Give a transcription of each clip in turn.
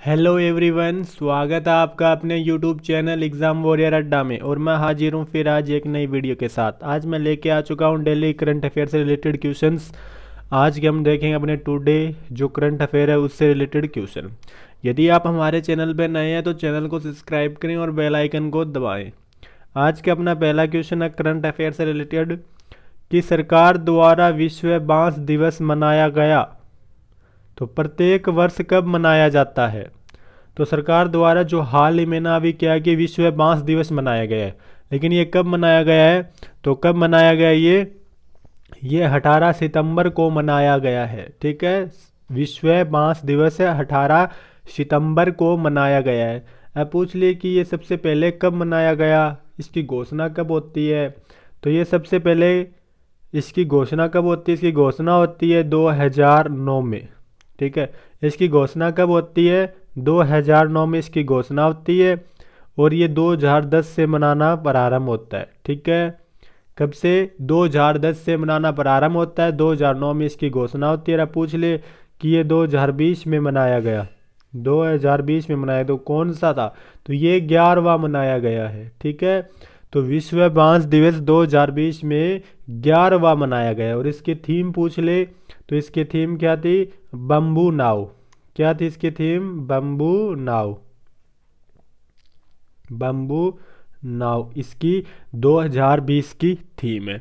Hello everyone, स्वागत है आपका अपने यूट्यूब चैनल एग्ज़ाम वॉरियर अड्डा में। और मैं हाजिर हूँ फिर आज एक नई वीडियो के साथ। आज मैं लेके आ चुका हूँ डेली करंट अफेयर से रिलेटेड क्वेश्चंस। आज के हम देखेंगे अपने टुडे जो करंट अफेयर है उससे रिलेटेड क्वेश्चन। यदि आप हमारे चैनल पर नए हैं तो चैनल को सब्सक्राइब करें और बेल आइकन को दबाएँ। आज का अपना पहला क्वेश्चन है करंट अफेयर से रिलेटेड कि सरकार द्वारा विश्व बांस दिवस मनाया गया तो प्रत्येक वर्ष कब मनाया जाता है। तो सरकार द्वारा जो हाल ही में ना अभी क्या है कि विश्व बांस दिवस मनाया गया है, लेकिन ये कब मनाया गया है, तो कब मनाया गया ये 18 सितंबर को मनाया गया है। ठीक है, विश्व बांस दिवस है 18 सितंबर को मनाया गया है। अब पूछ लिए कि ये सबसे पहले कब मनाया गया, इसकी घोषणा कब होती है। तो ये सबसे पहले इसकी घोषणा कब होती है, इसकी घोषणा होती है 2009 में। ठीक है, इसकी घोषणा कब होती है, 2009 में इसकी घोषणा होती है और ये 2010 से मनाना प्रारंभ होता है। ठीक है, कब से, 2010 से मनाना प्रारंभ होता है, 2009 में इसकी घोषणा होती है। अब पूछ ले कि ये 2020 में मनाया गया, 2020 में मनाया तो कौन सा था, तो ये 11वां मनाया गया है। ठीक है, तो विश्व बांस दिवस 2020 में 11वां मनाया गया। और इसकी थीम पूछ ले तो इसकी थीम क्या थी, बम्बू नाव। क्या थी इसकी थीम, बम्बू नाव, बम्बू नाव इसकी 2020 की थीम है।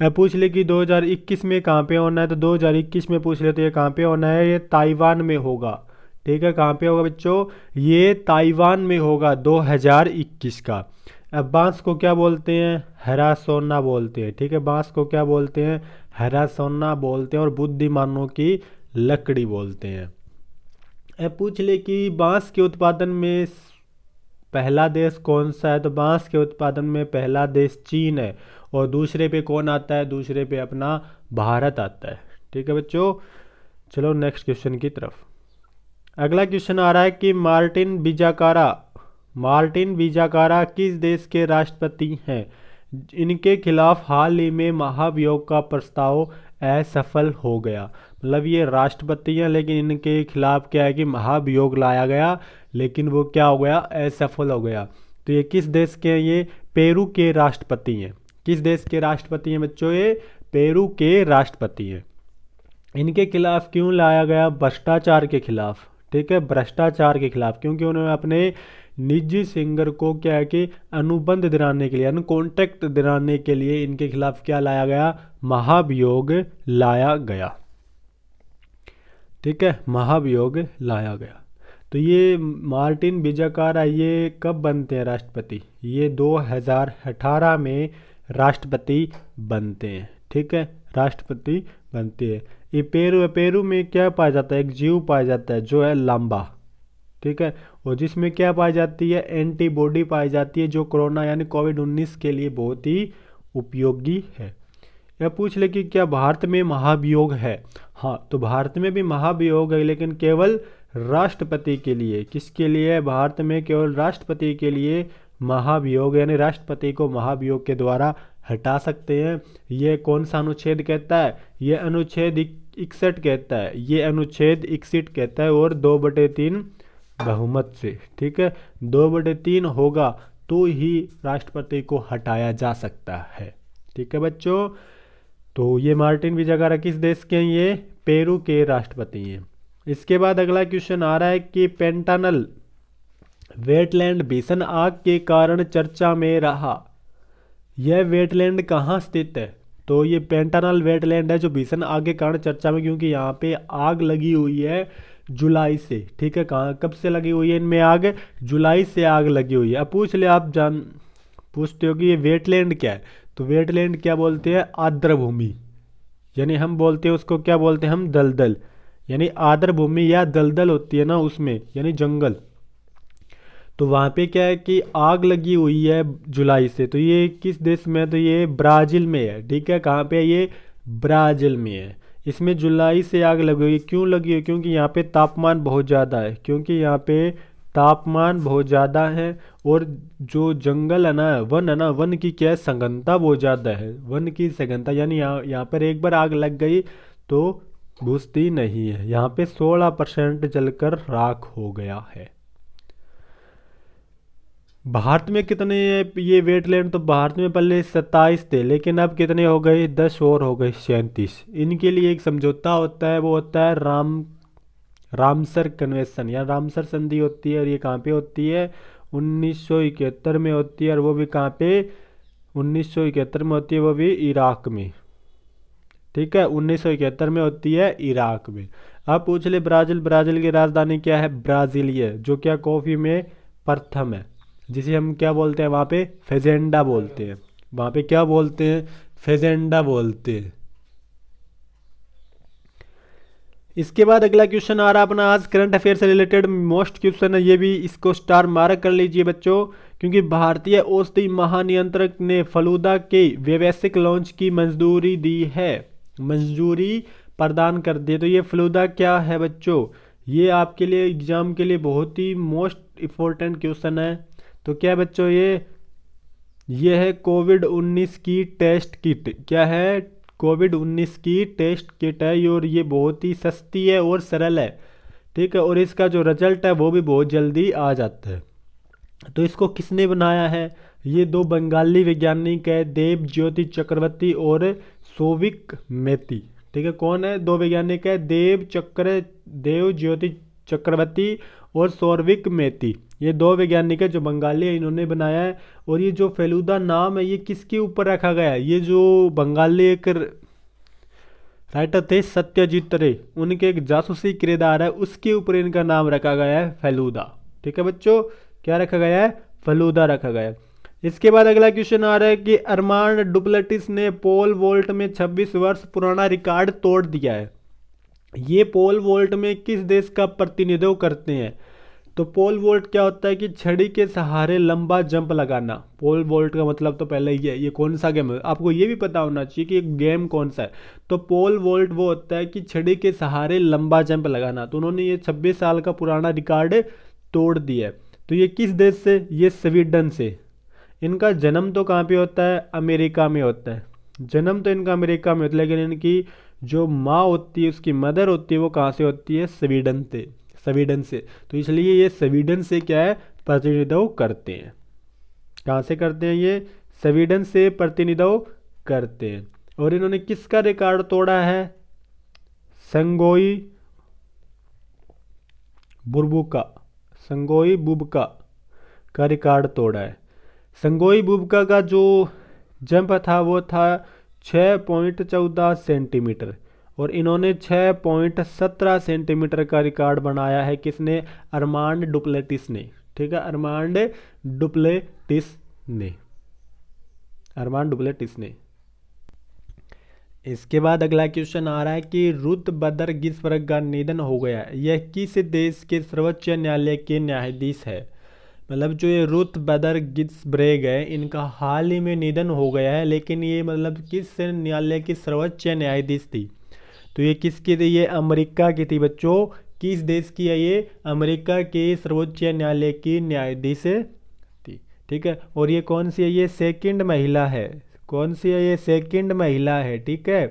अब पूछ ले कि 2021 में कहाँ पे होना है, तो 2021 में पूछ ले तो ये कहाँ पे होना है, ये ताइवान में होगा। ठीक है, कहाँ पे होगा बच्चों, ये ताइवान में होगा 2021 का। अब बांस को क्या बोलते हैं, हरा सोना बोलते हैं। ठीक है, बांस को क्या बोलते हैं, हरा सोना बोलते हैं और बुद्धिमानों की लकड़ी बोलते हैं। अब पूछ ले कि बांस के उत्पादन में पहला देश कौन सा है, तो बांस के उत्पादन में पहला देश चीन है और दूसरे पे कौन आता है, दूसरे पे अपना भारत आता है। ठीक है बच्चों, चलो नेक्स्ट क्वेश्चन की तरफ। अगला क्वेश्चन आ रहा है कि मार्टिन विजाकारा किस देश के राष्ट्रपति हैं। इनके खिलाफ हाल ही में महाभियोग का प्रस्ताव असफल हो गया। मतलब ये राष्ट्रपति हैं लेकिन इनके खिलाफ क्या है कि महाभियोग लाया गया, लेकिन वो क्या हो गया, असफल हो गया। तो ये किस देश के हैं, ये पेरू के राष्ट्रपति हैं। किस देश के राष्ट्रपति हैं बच्चों, ये पेरू के राष्ट्रपति हैं। इनके खिलाफ क्यों लाया गया, भ्रष्टाचार के खिलाफ। ठीक है, भ्रष्टाचार के खिलाफ, क्योंकि उन्होंने अपने निजी सिंगर को क्या है कि अनुबंध दिलाने के लिए, कॉन्ट्रैक्ट दिलाने के लिए इनके खिलाफ क्या लाया गया, महाभियोग लाया गया। ठीक है, महाभियोग लाया गया। तो ये मार्टिन विजाकारा ये कब बनते हैं राष्ट्रपति, ये 2018 में राष्ट्रपति बनते हैं। ठीक है, राष्ट्रपति बनते हैं। ये पेरू में क्या पाया जाता है, एक जीव पाया जाता है जो है लांबा। ठीक है, और जिसमें क्या पाई जाती है, एंटीबॉडी पाई जाती है जो कोरोना यानी कोविड-19 के लिए बहुत ही उपयोगी है। यह पूछ ले कि क्या भारत में महाभियोग है। हाँ, तो भारत में भी महाभियोग है लेकिन केवल राष्ट्रपति के लिए। किसके लिए, भारत में केवल राष्ट्रपति के लिए महाभियोग, यानी राष्ट्रपति को महाभियोग के द्वारा हटा सकते हैं। ये कौन सा अनुच्छेद कहता है, ये अनुच्छेद 61 कहता है, ये अनुच्छेद 61 कहता है और 2/3 बहुमत से। ठीक है, 2/3 होगा तो ही राष्ट्रपति को हटाया जा सकता है। ठीक है बच्चों, तो ये मार्टिन विजाकारा किस देश के हैं, ये पेरू के राष्ट्रपति हैं। इसके बाद अगला क्वेश्चन आ रहा है कि पेंटानल वेटलैंड भीषण आग के कारण चर्चा में रहा। यह वेटलैंड कहाँ स्थित है, तो ये पेंटानल वेटलैंड है जो भीषण आग के कारण चर्चा में, क्योंकि यहाँ पे आग लगी हुई है जुलाई से। ठीक है, कहाँ कब से लगी हुई है इनमें आग, जुलाई से आग लगी हुई है। अब पूछ ले, आप पूछते हो कि ये वेटलैंड क्या है, तो वेटलैंड क्या बोलते हैं, आर्द्र भूमि, यानी हम बोलते हैं उसको क्या बोलते हैं हम, दलदल, यानी आर्द्र भूमि या दलदल होती है ना उसमें, यानी जंगल। तो वहाँ पे क्या है कि आग लगी हुई है जुलाई से। तो ये किस देश में है, तो ये ब्राज़ील में है। ठीक है, कहाँ पे है, ये ब्राज़ील में है। इसमें जुलाई से आग लगी हुई, क्यों लगी हुई, क्योंकि यहाँ पे तापमान बहुत ज़्यादा है, क्योंकि यहाँ पे तापमान बहुत ज़्यादा है और जो जंगल है ना, वन की क्या है, सघनता बहुत ज़्यादा है, वन की सघनता, यानी यहाँ पर एक बार आग लग गई तो बुझती नहीं है। यहाँ पे 16% जलकर राख हो गया है। भारत में कितने ये वेटलैंड, तो भारत में पहले 27 थे, लेकिन अब कितने हो गए, 10 और हो गए, 37। इनके लिए एक समझौता होता है, वो होता है रामसर कन्वेंशन या रामसर संधि होती है। और ये कहाँ पे होती है, 1971 में होती है। और वो भी कहाँ पे, 1971 में होती है, वो भी इराक में। ठीक है, 1971 में होती है इराक में। अब पूछ ले ब्राज़ील, ब्राज़ील की राजधानी क्या है, ब्राज़ीलिया, जो क्या कॉफ़ी में प्रथम है, जिसे हम क्या बोलते हैं वहाँ पे, फेजेंडा बोलते हैं। वहाँ पे क्या बोलते हैं, फेजेंडा बोलते हैं। इसके बाद अगला क्वेश्चन आ रहा है अपना आज करंट अफेयर से रिलेटेड मोस्ट क्वेश्चन है, ये भी इसको स्टार मार्क कर लीजिए बच्चों, क्योंकि भारतीय औषधि महानियंत्रक ने फलूदा के व्यावसायिक लॉन्च की मंजूरी दी है, मंजूरी प्रदान कर दी। तो ये फलूदा क्या है बच्चों, ये आपके लिए एग्जाम के लिए बहुत ही मोस्ट इम्पोर्टेंट क्वेश्चन है। तो क्या है बच्चों, ये है कोविड-19 की टेस्ट किट। क्या है, कोविड-19 की टेस्ट किट है, और ये बहुत ही सस्ती है और सरल है। ठीक है, और इसका जो रिजल्ट है वो भी बहुत जल्दी आ जाता है। तो इसको किसने बनाया है, ये दो बंगाली वैज्ञानिक है, देव ज्योति चक्रवर्ती और सोविक मेती। ठीक है, कौन है, दो वैज्ञानिक है, देव ज्योति चक्रवर्ती और सौरविक मेती। ये दो वैज्ञानिक है जो बंगाली है, इन्होंने बनाया है। और ये जो फेलूदा नाम है ये किसके ऊपर रखा गया है, ये जो बंगाली एक राइटर थे सत्यजीत रे, उनके एक जासूसी किरदार है, उसके ऊपर इनका नाम रखा गया है फेलूदा। ठीक है बच्चों, क्या रखा गया है, फेलूदा रखा गया है। इसके बाद अगला क्वेश्चन आ रहा है कि अरमांड डुप्लेटिस ने पोल वोल्ट में 26 वर्ष पुराना रिकॉर्ड तोड़ दिया है। ये पोल वोल्ट में किस देश का प्रतिनिधित्व करते हैं। तो पोल वोल्ट क्या होता है कि छड़ी के सहारे लंबा जंप लगाना। पोल वोल्ट का मतलब तो पहले ये कौन सा गेम है, आपको ये भी पता होना चाहिए कि एक गेम कौन सा है। तो पोल वोल्ट वो होता है कि छड़ी के सहारे लंबा जंप लगाना। तो उन्होंने ये 26 साल का पुराना रिकॉर्ड तोड़ दिया है। तो ये किस देश से, ये स्वीडन से। इनका जन्म तो कहाँ पे होता है, अमेरिका में होता है। जन्म तो इनका अमेरिका में होता है, लेकिन इनकी जो माँ होती है, उसकी मदर होती है, वो कहाँ से होती है, स्वीडन से, स्वीडन से। तो इसलिए ये स्वीडन से क्या है, प्रतिनिधित्व करते हैं। कहाँ से करते हैं, ये स्वीडन से प्रतिनिधित्व करते हैं। और इन्होंने किसका रिकॉर्ड तोड़ा है, संगोई बुर्बुका, संगोई बुबका का रिकॉर्ड तोड़ा है। संगोई बुबका का जो जंप था वो था 6.14 सेंटीमीटर, और इन्होंने 6.17 सेंटीमीटर का रिकॉर्ड बनाया है। किसने, अरमांड डुप्लेटिस ने। ठीक है, अरमांड डुप्लेटिस ने, अरमांड डुप्लेटिस ने। इसके बाद अगला क्वेश्चन आ रहा है कि रुथ बदर गिन्सबर्ग का निधन हो गया है। यह किस देश के सर्वोच्च न्यायालय के न्यायाधीश है। मतलब जो ये रुथ बदर गिन्सबर्ग है, इनका हाल ही में निधन हो गया है, लेकिन ये मतलब किस न्यायालय की सर्वोच्च न्यायाधीश थी। तो ये किसकी थी, ये अमेरिका की थी बच्चों। किस देश की है ये, अमेरिका के सर्वोच्च न्यायालय की न्यायाधीश थी। ठीक है, और ये कौन सी है, ये सेकंड महिला है। कौन सी है, ये सेकंड महिला है। ठीक है,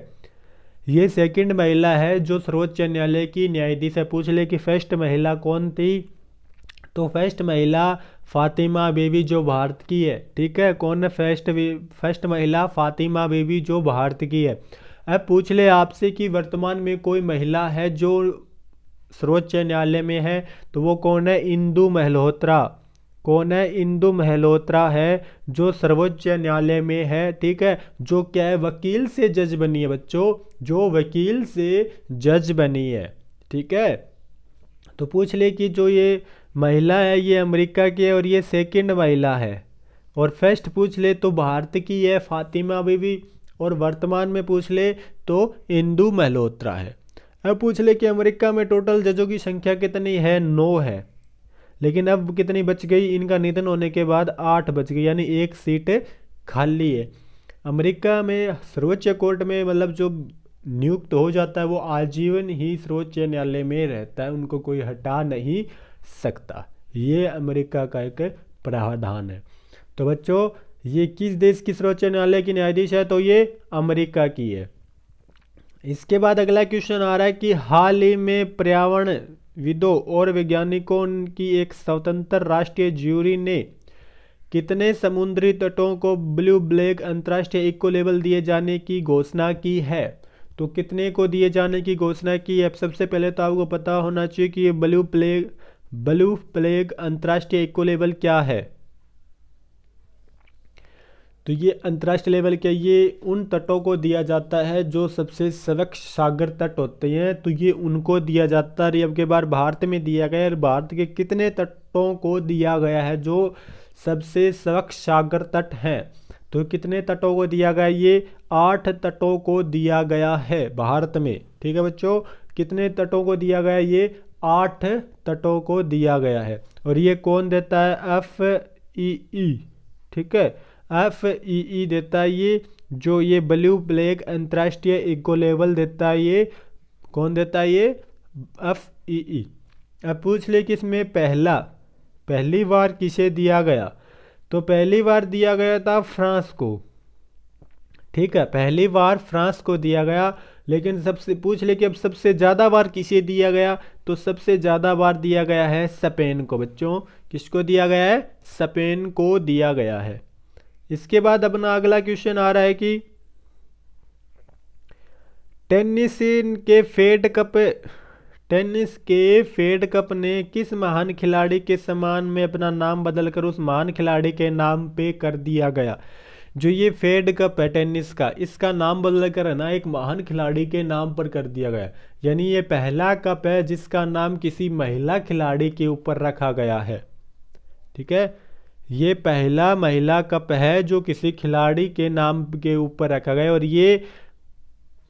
ये सेकंड महिला है जो सर्वोच्च न्यायालय की न्यायाधीश है। पूछ ले कि फर्स्ट महिला कौन थी, तो फर्स्ट महिला फातिमा बीवी जो भारत की है। ठीक है, कौन है फर्स्ट महिला, फातिमा बीवी जो भारत की है। अब पूछ ले आपसे कि वर्तमान में कोई महिला है जो सर्वोच्च न्यायालय में है, तो वो कौन है, इंदु मल्होत्रा। कौन है, इंदु मल्होत्रा है जो सर्वोच्च न्यायालय में है। ठीक है, जो क्या है, वकील से जज बनी है बच्चों, जो वकील से जज बनी है। ठीक है, तो पूछ ले कि जो ये महिला है ये अमेरिका की है और ये सेकंड महिला है। और फर्स्ट पूछ ले तो भारत की है फातिमा बीवी, और वर्तमान में पूछ ले तो इंदु मल्होत्रा है। अब पूछ ले कि अमेरिका में टोटल जजों की संख्या कितनी है, 9 है। लेकिन अब कितनी बच गई, इनका निधन होने के बाद 8 बच गई, यानी एक सीट खाली है। अमेरिका में सर्वोच्च कोर्ट में मतलब जो नियुक्त हो जाता है वो आजीवन ही सर्वोच्च न्यायालय में रहता है, उनको कोई हटा नहीं सकता। ये अमेरिका का एक प्रावधान है। तो बच्चों ये किस देश की सर्वोच्च न्यायालय की न्यायाधीश है, तो ये अमेरिका की है। इसके बाद अगला क्वेश्चन आ रहा है कि हाल ही में पर्यावरणविदों और वैज्ञानिकों की एक स्वतंत्र राष्ट्रीय ज्यूरी ने कितने समुद्री तटों को ब्लू फ्लैग अंतर्राष्ट्रीय इको लेवल दिए जाने की घोषणा की है? तो कितने को दिए जाने की घोषणा की है? सबसे पहले तो आपको पता होना चाहिए कि ये ब्लू फ्लैग अंतर्राष्ट्रीय इको लेवल क्या है। तो ये अंतर्राष्ट्रीय लेवल क्या, ये उन तटों को दिया जाता है जो सबसे स्वच्छ सागर तट होते हैं, तो ये उनको दिया जाता है। अब के बार भारत में दिया गया है, भारत के कितने तटों को दिया गया है जो सबसे स्वच्छ सागर तट हैं? तो कितने तटों को दिया गया? ये 8 तटों को दिया गया है भारत में। ठीक है बच्चों, कितने तटों को दिया गया? ये 8 तटों को दिया गया है। और ये कौन देता है? FEE। ठीक है, FEE देता है ये, जो ये ब्लू फ्लैग अंतर्राष्ट्रीय इको लेवल देता है, ये कौन देता है? ये FEE। अब पूछ ले कि इसमें पहली बार किसे दिया गया? तो पहली बार दिया गया था फ्रांस को। ठीक है, पहली बार फ्रांस को दिया गया। लेकिन सबसे पूछ ले कि अब सबसे ज़्यादा बार किसे दिया गया? तो सबसे ज़्यादा बार दिया गया है स्पेन को बच्चों। किसको दिया गया है? स्पेन को दिया गया है। इसके बाद अपना अगला क्वेश्चन आ रहा है कि टेनिस के फेड कप ने किस महान खिलाड़ी के सम्मान में अपना नाम बदलकर उस महान खिलाड़ी के नाम पे कर दिया गया? जो ये फेड कप है टेनिस का, इसका नाम बदल कर है ना एक महान खिलाड़ी के नाम पर कर दिया गया। यानी ये पहला कप है जिसका नाम किसी महिला खिलाड़ी के ऊपर रखा गया है। ठीक है, ये पहला महिला कप है जो किसी खिलाड़ी के नाम के ऊपर रखा गया, और ये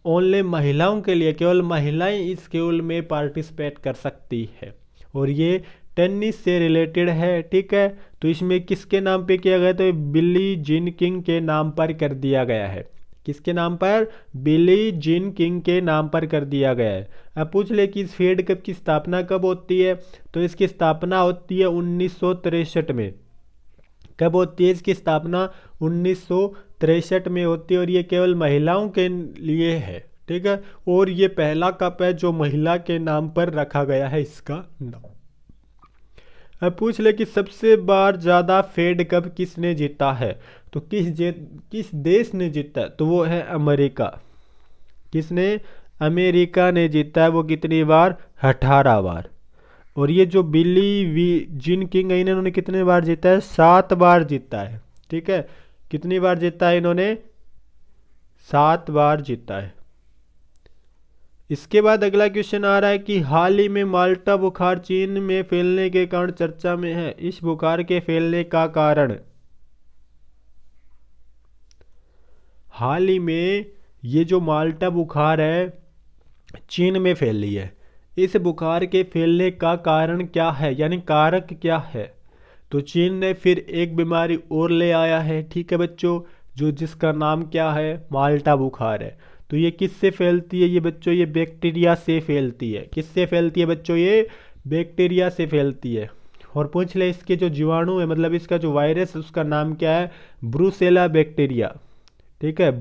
ओनली महिलाओं के लिए, केवल महिलाएं इस खेल में पार्टिसिपेट कर सकती है, और ये टेनिस से रिलेटेड है। ठीक है, तो इसमें किसके नाम पे किया गया? तो बिली जीन किंग के नाम पर कर दिया गया है। किसके नाम पर? बिली जीन किंग के नाम पर कर दिया गया है। अब पूछ ले कि इस फेड कप की स्थापना कब होती है? तो इसकी स्थापना होती है 1963 में। कब होती है इसकी स्थापना? 1963 में होती है, और ये केवल महिलाओं के लिए है। ठीक है, और ये पहला कप है जो महिला के नाम पर रखा गया है इसका नाम। अब पूछ ले कि सबसे बार ज़्यादा फेड कप किसने जीता है? तो किस देश ने जीता है? तो वो है अमेरिका। किसने? अमेरिका ने जीता है। वो कितनी बार? 18 बार। और ये जो बिली जीन किंग है, इन्होंने कितने बार जीता है? 7 बार जीता है। ठीक है, कितनी बार जीता है इन्होंने? 7 बार जीता है। इसके बाद अगला क्वेश्चन आ रहा है कि हाल ही में माल्टा बुखार चीन में फैलने के कारण चर्चा में है। इस बुखार के फैलने का कारण? हाल ही में ये जो माल्टा बुखार है चीन में फैली है। इस बुखार के फैलने का कारण क्या है, यानी कारक क्या है? तो चीन ने फिर एक बीमारी और ले आया है। ठीक है बच्चों, जो जिसका नाम क्या है? माल्टा बुखार है। तो ये किससे फैलती है? ये बच्चों ये बैक्टीरिया से फैलती है। किससे फैलती है बच्चों? ये बैक्टीरिया से फैलती है। और पूछ ले इसके जो जीवाणु है, मतलब इसका जो वायरस है, उसका नाम क्या है? Brucella bacteria. ठीक है,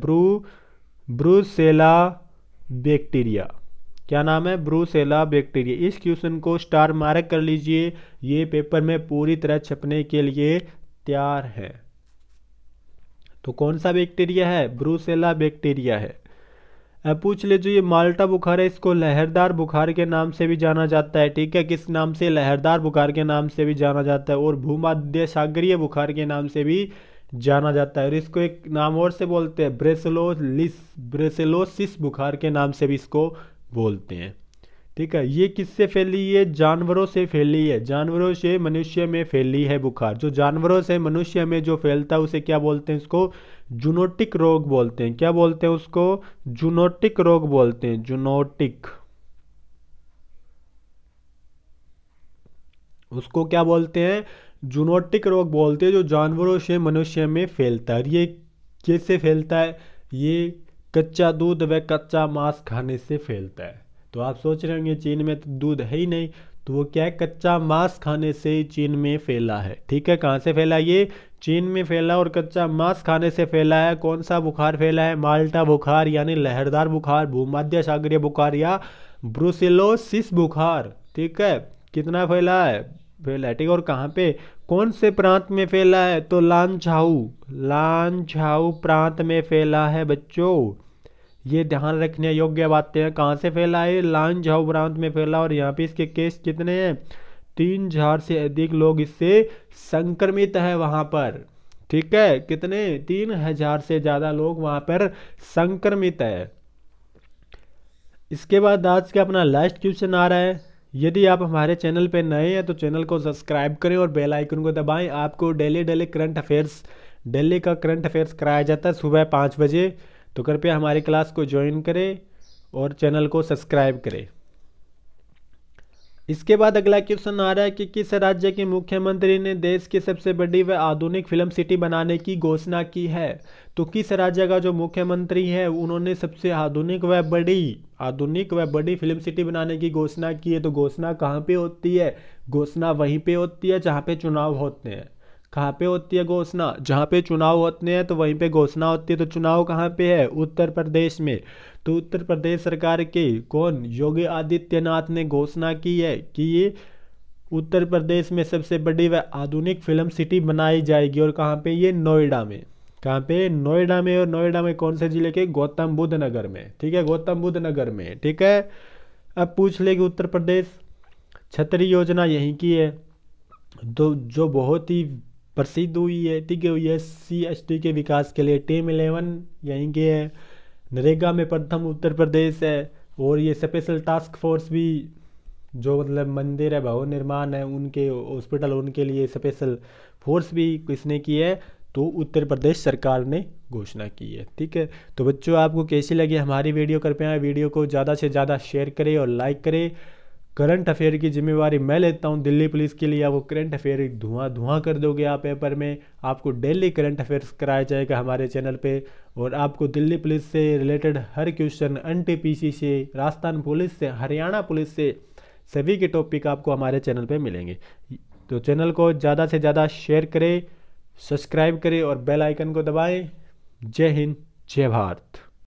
ब्रूसेला बैक्टीरिया। क्या नाम है? Brucella bacteria. इस क्वेश्चन को स्टार मार्क कर लीजिए, ये पेपर में पूरी तरह छपने के लिए तैयार है। तो कौन सा बैक्टीरिया है? ब्रूसेला बैक्टीरिया है। अब पूछ ले जो ये माल्टा बुखार है, इसको लहरदार बुखार के नाम से भी जाना जाता है। ठीक है, किस नाम से? लहरदार बुखार के नाम से भी जाना जाता है, और भूमध्य सागरीय बुखार के नाम से भी जाना जाता है। और इसको एक नाम और से बोलते हैं, ब्रेसेलोसिस बुखार के नाम से भी इसको बोलते हैं। ठीक है, ये किससे फैली है? जानवरों से फैली है। जानवरों से मनुष्य में फैली है बुखार। जो जानवरों से मनुष्य में जो फैलता है उसे क्या बोलते हैं? इसको जूनोटिक रोग बोलते हैं। क्या बोलते हैं उसको? जूनोटिक रोग बोलते हैं। जूनोटिक, उसको क्या बोलते हैं? जूनोटिक रोग बोलते हैं, जो जानवरों से मनुष्य में फैलता है। ये कैसे फैलता है? ये कच्चा दूध व कच्चा मांस खाने से फैलता है। तो आप सोच रहे होंगे चीन में तो दूध है ही नहीं, तो वो क्या है, कच्चा मांस खाने से चीन में फैला है। ठीक है, कहाँ से फैला, ये चीन में फैला और कच्चा मांस खाने से फैला है। कौन सा बुखार फैला है, माल्टा बुखार यानी लहरदार बुखार, भूमध्य सागरीय बुखार या ब्रुसेलोसिस बुखार। ठीक है, कितना फैला है, फैला है। ठीक है, और कहाँ पे, कौन से प्रांत में फैला है, तो लांझाऊ प्रांत में फैला है बच्चों। ये ध्यान रखने योग्य बातें हैं, कहाँ से फैला है, लांझाऊ प्रांत में फैला। और यहाँ पे इसके केस कितने हैं, 3000 से अधिक लोग इससे संक्रमित है वहां पर। ठीक है, कितने, 3000 से ज्यादा लोग वहां पर संक्रमित है। इसके बाद आज का अपना लास्ट क्वेश्चन आ रहा है। यदि आप हमारे चैनल पे नए हैं तो चैनल को सब्सक्राइब करें और बेल आइकन को दबाएं। आपको डेली करंट अफेयर्स, दिल्ली का करंट अफेयर्स कराया जाता है सुबह 5 बजे। तो कृपया हमारी क्लास को ज्वाइन करें और चैनल को सब्सक्राइब करें। इसके बाद अगला क्वेश्चन आ रहा है कि किस राज्य के मुख्यमंत्री ने देश की सबसे बड़ी व आधुनिक फिल्म सिटी बनाने की घोषणा की है। तो किस राज्य का जो मुख्यमंत्री है उन्होंने सबसे आधुनिक व बड़ी फिल्म सिटी बनाने की घोषणा की है। तो घोषणा कहाँ पे होती है, घोषणा वहीं पे होती है जहाँ पे चुनाव होते हैं। कहाँ पे होती है घोषणा, जहाँ पे चुनाव होते हैं तो वहीं पे घोषणा होती है। तो चुनाव कहाँ पे है, उत्तर प्रदेश में। तो उत्तर प्रदेश सरकार के कौन, योगी आदित्यनाथ ने घोषणा की है कि ये उत्तर प्रदेश में सबसे बड़ी व आधुनिक फिल्म सिटी बनाई जाएगी। और कहाँ पे, ये नोएडा में। कहाँ पे, नोएडा में। और नोएडा में कौन से जिले के, गौतम बुद्ध नगर में। ठीक है, गौतम बुद्ध नगर में। ठीक है, अब पूछ लेगी उत्तर प्रदेश, छतरी योजना यहीं की है, तो जो बहुत ही प्रसिद्ध हुई है। ठीक है, ये SC/ST के विकास के लिए। टीम 11 यहीं के है। नरेगा में प्रथम उत्तर प्रदेश है। और ये स्पेशल टास्क फोर्स भी, जो मतलब मंदिर है, भवन निर्माण है, उनके हॉस्पिटल, उनके लिए स्पेशल फोर्स भी किसने की है, तो उत्तर प्रदेश सरकार ने घोषणा की है। ठीक है, तो बच्चों आपको कैसी लगी हमारी वीडियो, कृपया वीडियो को ज़्यादा से ज़्यादा शेयर करें और लाइक करें। करंट अफेयर की जिम्मेवारी मैं लेता हूं दिल्ली पुलिस के लिए। आपको करंट अफेयर धुआं कर दोगे आप पेपर में। आपको डेली करंट अफेयर्स कराया जाएगा हमारे चैनल पे। और आपको दिल्ली पुलिस से रिलेटेड हर क्वेश्चन, NTPC से, राजस्थान पुलिस से, हरियाणा पुलिस से, सभी के टॉपिक आपको हमारे चैनल पे मिलेंगे। तो चैनल को ज़्यादा से ज़्यादा शेयर करें, सब्सक्राइब करें और बेल आइकन को दबाएं। जय हिंद, जय भारत।